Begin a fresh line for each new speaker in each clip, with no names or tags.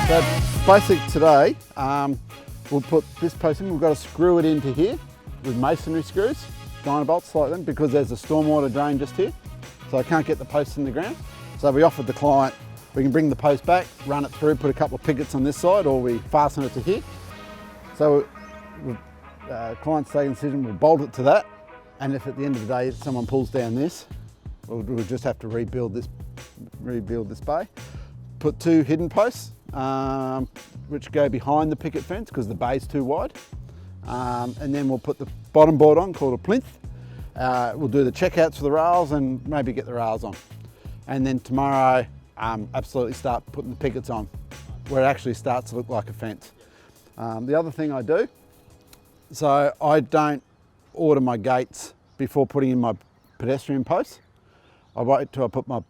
So basic today, we'll put this post in. We've got to screw it into here with masonry screws, dynabolts like them, because there's a stormwater drain just here. So I can't get the post in the ground. So we offered the client, we can bring the post back, run it through, put a couple of pickets on this side, or we fasten it to here. So client's taking the decision, we'll bolt it to that. And if at the end of the day someone pulls down this, we'll just have to rebuild this bay. Put two hidden posts, which go behind the picket fence because the bay's too wide. And then we'll put the bottom board on, called a plinth. We'll do the checkouts for the rails and maybe get the rails on. And then tomorrow, absolutely start putting the pickets on, where it actually starts to look like a fence. The other thing I do, so I don't order my gates before putting in my pedestrian posts. I wait till I put my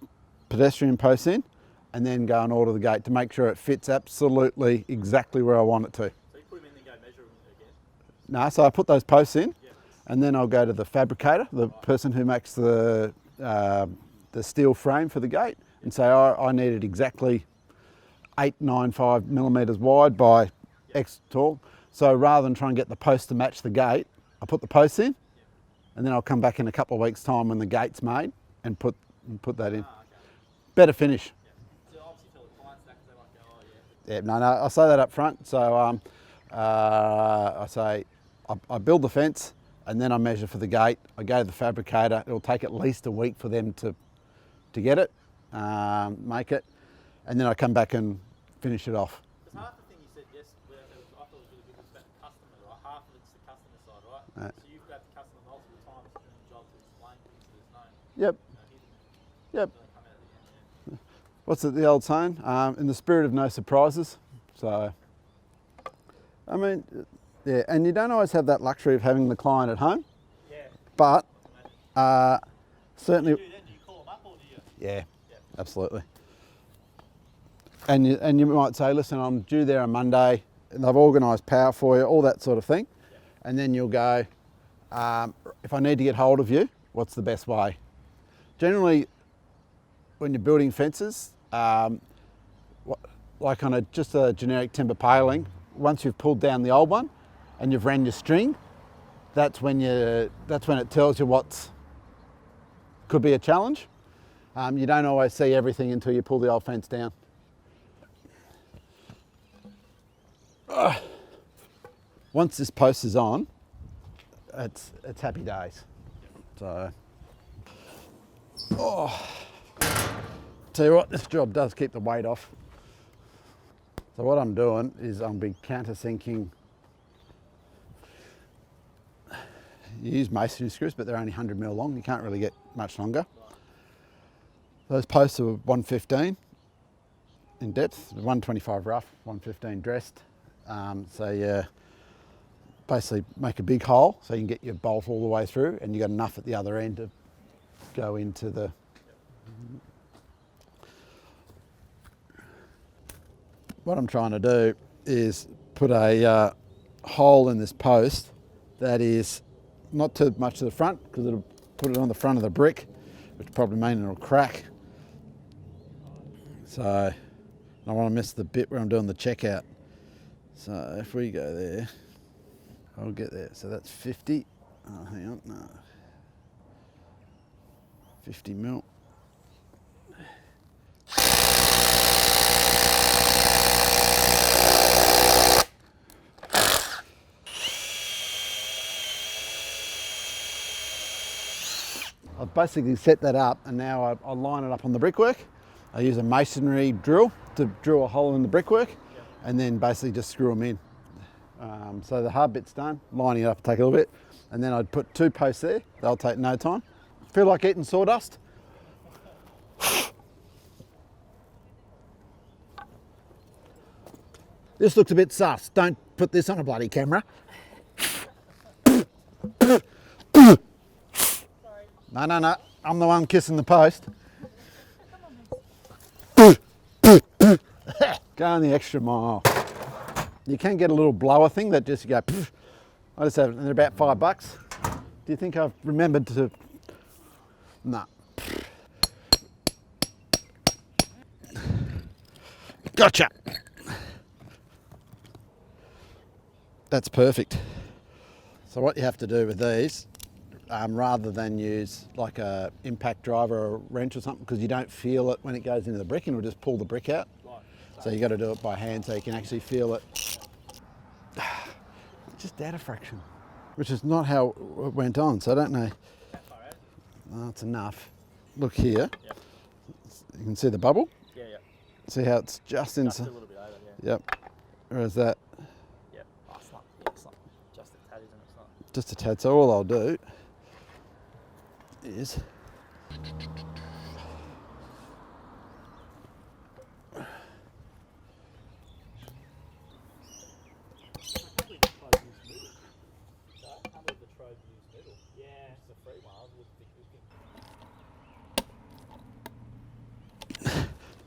pedestrian posts in and then go and order the gate to make sure it fits absolutely exactly where I want it to.
So you put them in and go measure them again?
No, so I put those posts in, and then I'll go to the fabricator, the person who makes the steel frame for the gate, and say, I need it exactly 895 millimetres wide by X tall. So rather than try and get the post to match the gate, I put the posts in, and then I'll come back in a couple of weeks' time when the gate's made and put that in.
Okay.
Better finish.
So obviously tell the clients that because they might go, oh
Yeah, no, I say that up front. So I say I build the fence and then I measure for the gate. I go to the fabricator. It'll take at least a week for them to get it, make it, and then I come back and finish it off.
Because half the thing you said yes, I thought was really good was about the customer, right? Half of it's the customer side, right? So you've got the customer multiple times doing the job to explain things to there's no
Yep.
hidden.
Yep.
Come out at the end,
What's it, the old saying? In the spirit of no surprises. So, I mean, yeah, and you don't always have that luxury of having the client at home, but certainly.
What do you do then? Do you call them up or do you?
Yeah, absolutely. And you might say, listen, I'm due there on Monday, and they've organised power for you, all that sort of thing. And then you'll go, if I need to get hold of you, what's the best way? Generally, when you're building fences, like on just a generic timber paling, once you've pulled down the old one and you've ran your string, that's when it tells you what could be a challenge. You don't always see everything until you pull the old fence down. Once this post is on, it's happy days. So, tell you what, this job does keep the weight off. So what I'm doing is I'm big countersinking. You use masonry screws, but they're only 100mm long. You can't really get much longer. Those posts are 115 in depth, 125 rough, 115 dressed. So you basically make a big hole so you can get your bolt all the way through, and you got enough at the other end to go into the. What I'm trying to do is put a hole in this post that is not too much to the front, because it'll put it on the front of the brick, which probably means it'll crack. So I don't want to miss the bit where I'm doing the checkout. So if we go there, I'll get there. So that's 50. Oh, hang on, no. 50 mil. I've basically set that up, and now I line it up on the brickwork. I use a masonry drill to drill a hole in the brickwork, and then basically just screw them in. So the hard bit's done, lining it up will take a little bit, and then I'd put two posts there. They'll take no time. Feel like eating sawdust? This looks a bit sus. Don't put this on a bloody camera. No. I'm the one kissing the post. Going the extra mile. You can get a little blower thing that just go. I just have it, and they're about $5. Do you think I've remembered to? No. Gotcha. That's perfect. So what you have to do with these, rather than use like a impact driver or a wrench or something, because you don't feel it when it goes into the brick and it'll just pull the brick out.
Right.
So you got to do it by hand so you can actually feel it. Just out a fraction, which is not how it went on. So I don't know.
How far out?
Oh, it's enough. Look here.
Yep.
You can see the bubble.
Yeah, yeah.
See how it's just
Just a
inside.
little bit over, yeah.
Yep. Whereas that,
Yep. Oh, it's not just a tad, isn't it? It's not.
just a tad. So all I'll do is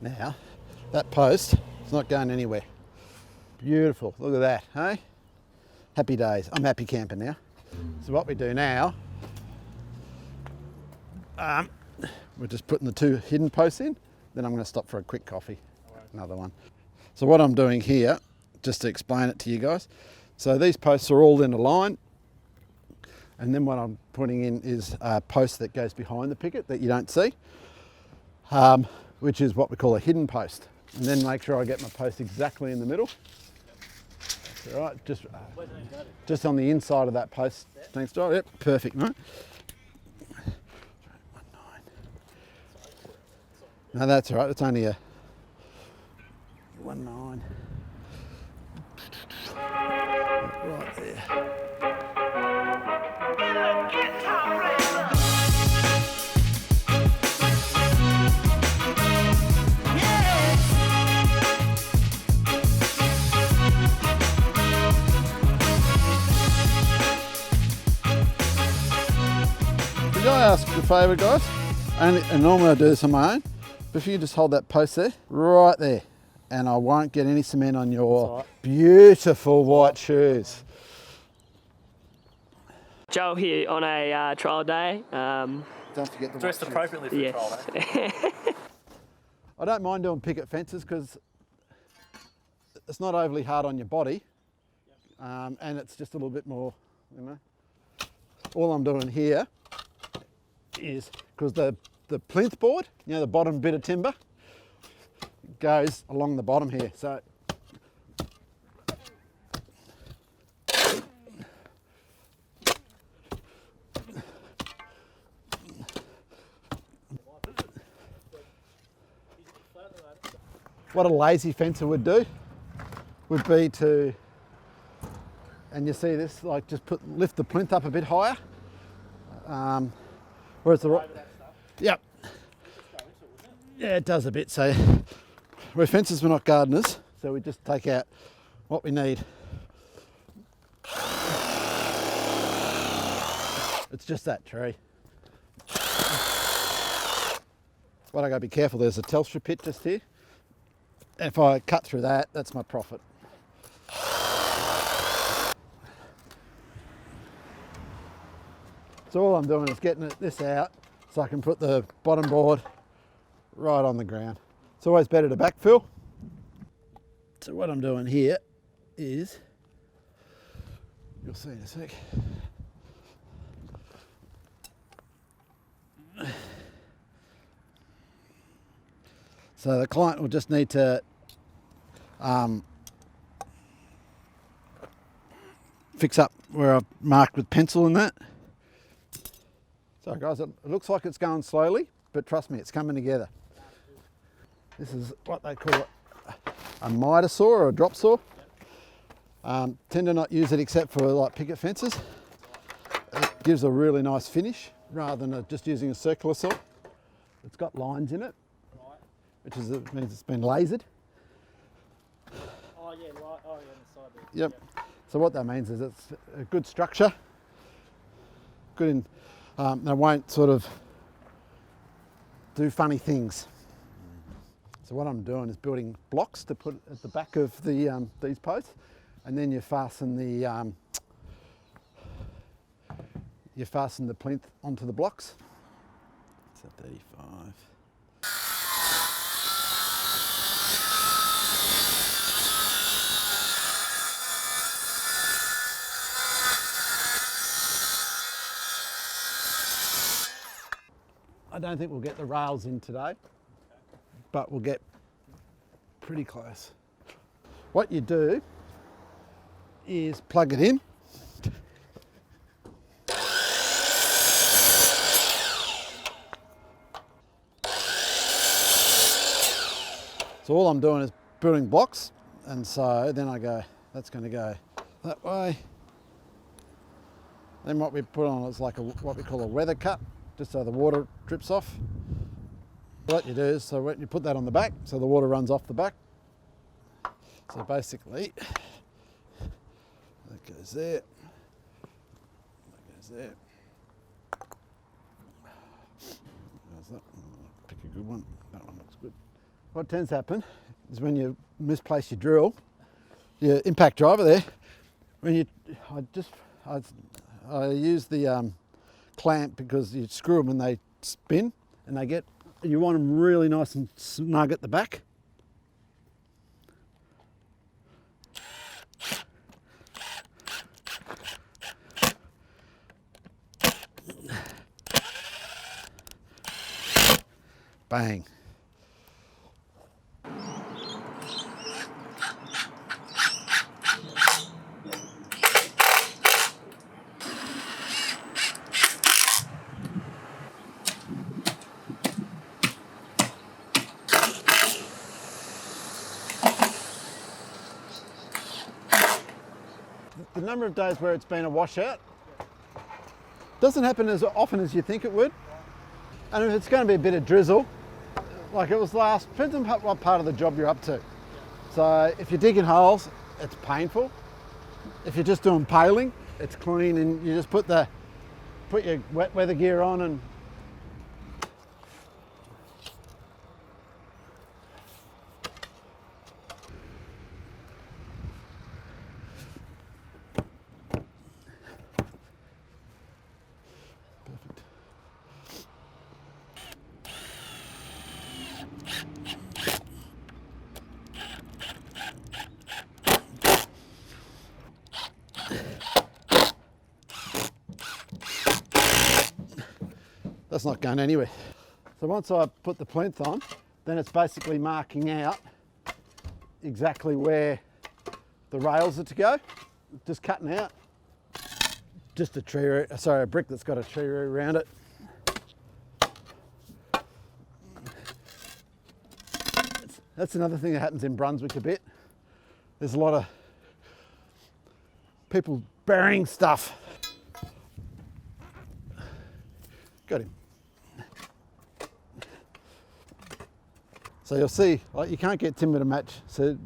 now that post is not going anywhere. Beautiful. Look at that, hey? Happy days. I'm happy camping now. So what we do now, we're just putting the 2 hidden posts in. Then I'm going to stop for a quick coffee. Another one. So what I'm doing here, just to explain it to you guys. So these posts are all in a line. And then what I'm putting in is a post that goes behind the picket that you don't see, which is what we call a hidden post. And then make sure I get my post exactly in the middle. That's all right, just on the inside of that post. Thanks, Joel. Yep, perfect, mate. No, that's all right. It's only a 1.9. Right there. Could I ask a favour, guys? And normally I do this on my own, but if you just hold that post there, right there, and I won't get any cement on your beautiful white shoes.
Joel here on a trial day.
Don't forget the
Dressed
white shoes.
appropriately for
Yes.
trial, eh?
I don't mind doing picket fences because it's not overly hard on your body, and it's just a little bit more, you know. All I'm doing here is, because the plinth board, you know, the bottom bit of timber, goes along the bottom here. So what a lazy fencer would do would be to, and you see this, like just lift the plinth up a bit higher. Whereas the yep, yeah, it does a bit. So we're fencers, we're not gardeners, so we just take out what we need. It's just that tree. What I got to be careful. There's a Telstra pit just here. If I cut through that, that's my profit. So all I'm doing is getting this out so I can put the bottom board right on the ground. It's always better to backfill. So what I'm doing here is, you'll see in a sec. So the client will just need to fix up where I've marked with pencil and that. So guys, it looks like it's going slowly, but trust me, it's coming together. This is what they call a miter saw or a drop saw. Tend to not use it except for like picket fences. It gives a really nice finish rather than just using a circular saw. It's got lines in it, which means it's been lasered.
Oh yeah, right. Oh yeah, on the side there.
Yep. So what that means is it's a good structure, good in, they won't sort of do funny things. So what I'm doing is building blocks to put at the back of the these posts, and then you fasten the plinth onto the blocks. It's a 35. I don't think we'll get the rails in today, but we'll get pretty close. What you do is plug it in. So all I'm doing is building blocks, and so then I go, that's going to go that way. Then what we put on is like what we call a weather cut, just so the water drips off. What you do is, so when you put that on the back, so the water runs off the back. So basically, that goes there, that goes there. How's that? Pick a good one. That one looks good. What tends to happen is when you misplace your drill, your impact driver there, when you, I use the clamp because you screw them and they spin and they get, you want them really nice and snug at the back. Bang. The number of days where it's been a washout doesn't happen as often as you think it would. And if it's going to be a bit of drizzle, like it was last, depends on what part of the job you're up to. So if you're digging holes, it's painful. If you're just doing paling, it's clean, and you just put your wet weather gear on and that's not going anywhere. So once I put the plinth on, then it's basically marking out exactly where the rails are to go. Just cutting out just a brick that's got a tree root around it. That's another thing that happens in Brunswick a bit. There's a lot of people burying stuff. Got him. So you'll see, like, you can't get timber to match. So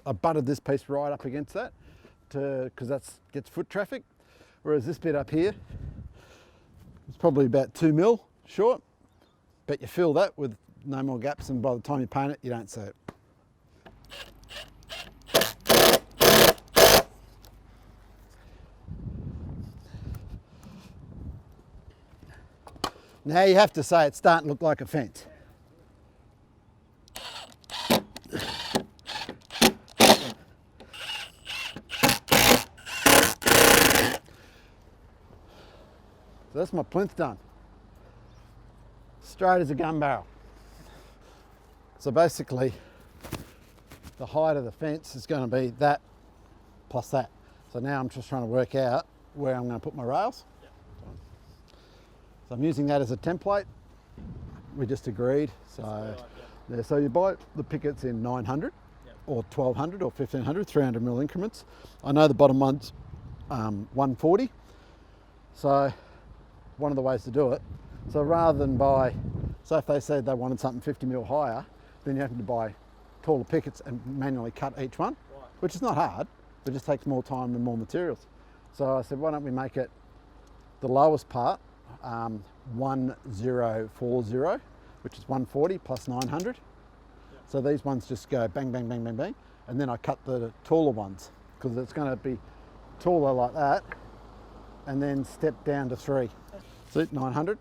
I butted this piece right up against that because that gets foot traffic. Whereas this bit up here, it's probably about 2 mil short, but you fill that with no more gaps, and by the time you paint it, you don't see it. Now you have to say it's starting to look like a fence. So that's my plinth done. Straight as a gun barrel. So basically, the height of the fence is going to be that plus that. So now I'm just trying to work out where I'm going to put my rails. Yep. So I'm using that as a template. We just agreed. So, yeah, so you buy the pickets in 900 or 1200 or 1500, 300 mil increments. I know the bottom one's 140. So one of the ways to do it. So rather than buy, so if they said they wanted something 50 mil higher, then you have to buy taller pickets and manually cut each one, which is not hard, but just takes more time and more materials. So I said, why don't we make it the lowest part, 1040, which is 140 plus 900. So these ones just go bang, bang, bang, bang, bang. And then I cut the taller ones because it's going to be taller like that, and then step down to 3. See, 900.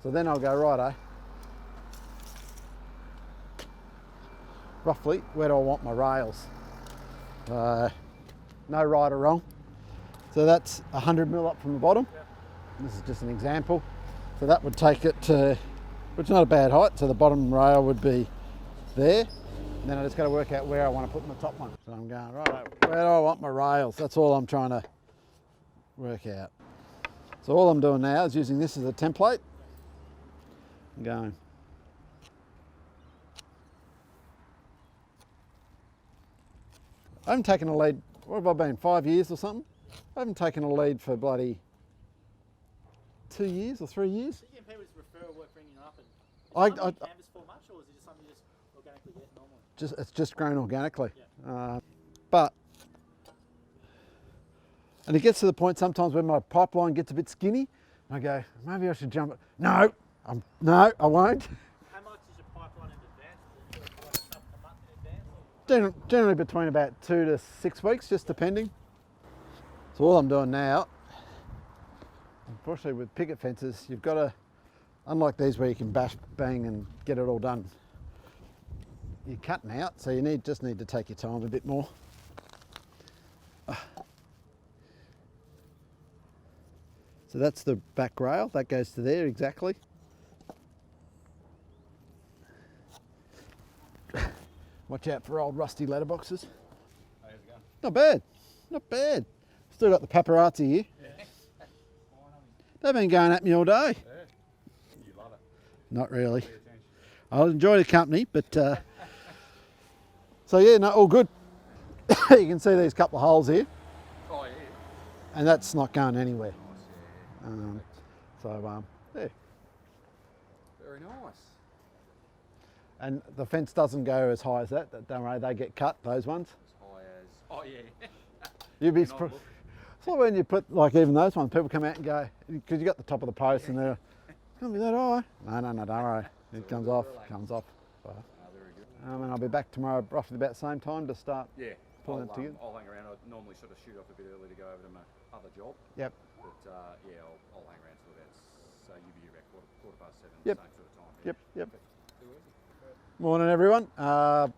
So then I'll go, righto, roughly, where do I want my rails? No right or wrong. So that's 100 mil up from the bottom. This is just an example. So that would take it to, which is not a bad height, so the bottom rail would be there. And then I just got to work out where I want to put my top one. So I'm going, right, where do I want my rails? That's all I'm trying to work out. So all I'm doing now is using this as a template. I'm going. I haven't taken a lead, what have I been, 5 years or something? I haven't taken a lead for bloody 2 years or 3 years.
So you getting people just referral work bringing up, and
I
canvas for much, or is it just something you just organically get normally?
it's just grown organically.
Yeah.
But, and it gets to the point sometimes when my pipeline gets a bit skinny, and I go, maybe I should jump it. No, no, I won't.
How much is your pipeline in advance? Is it like a month in advance? Or?
Generally between about 2 to 6 weeks, just depending. So all I'm doing now, unfortunately with picket fences, you've got to, unlike these where you can bash, bang and get it all done, you're cutting out, so you just need to take your time a bit more. So that's the back rail, that goes to there exactly. Watch out for old rusty letterboxes.
How's it going?
Not bad, not bad. Still got the paparazzi here.
Yeah.
They've been going at me all day.
Yeah. You love it.
Not really. I'll enjoy the company, but so yeah, no, all good. You can see these couple of holes here,
Oh, yeah.
and that's not going anywhere.
Nice, yeah.
Yeah.
Very nice.
And the fence doesn't go as high as that. Don't worry, they get cut, those ones.
As high as. Oh, yeah.
You'd be
Not
surprised.
look.
So when you put, like even those ones, people come out and go, because you got the top of the post and they're, it's going to be that high. No, don't worry. It comes off, comes off. So,
Very good.
and I'll be back tomorrow roughly about the same time to start.
Yeah.
Pulling it together.
I'll hang around. I normally sort of shoot off a bit early to go over to my other job.
Yep.
But yeah, I'll hang around till about, so you'll be about quarter past 7,
Yep.
same sort of time.
Yep.
Too easy.
Morning everyone.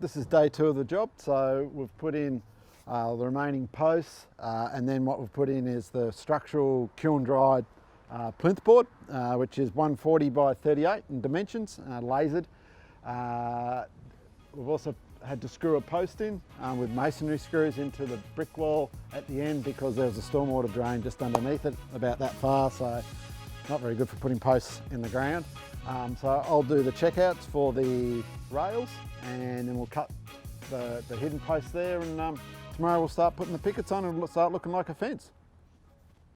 This is day 2 of the job. So we've put in the remaining posts and then what we've put in is the structural kiln dried plinth board, which is 140 by 38 in dimensions, lasered. We've also had to screw a post in with masonry screws into the brick wall at the end because there was a stormwater drain just underneath it about that far, so not very good for putting posts in the ground. So I'll do the checkouts for the rails and then we'll cut the hidden posts there, and tomorrow we'll start putting the pickets on and it'll start looking like a fence.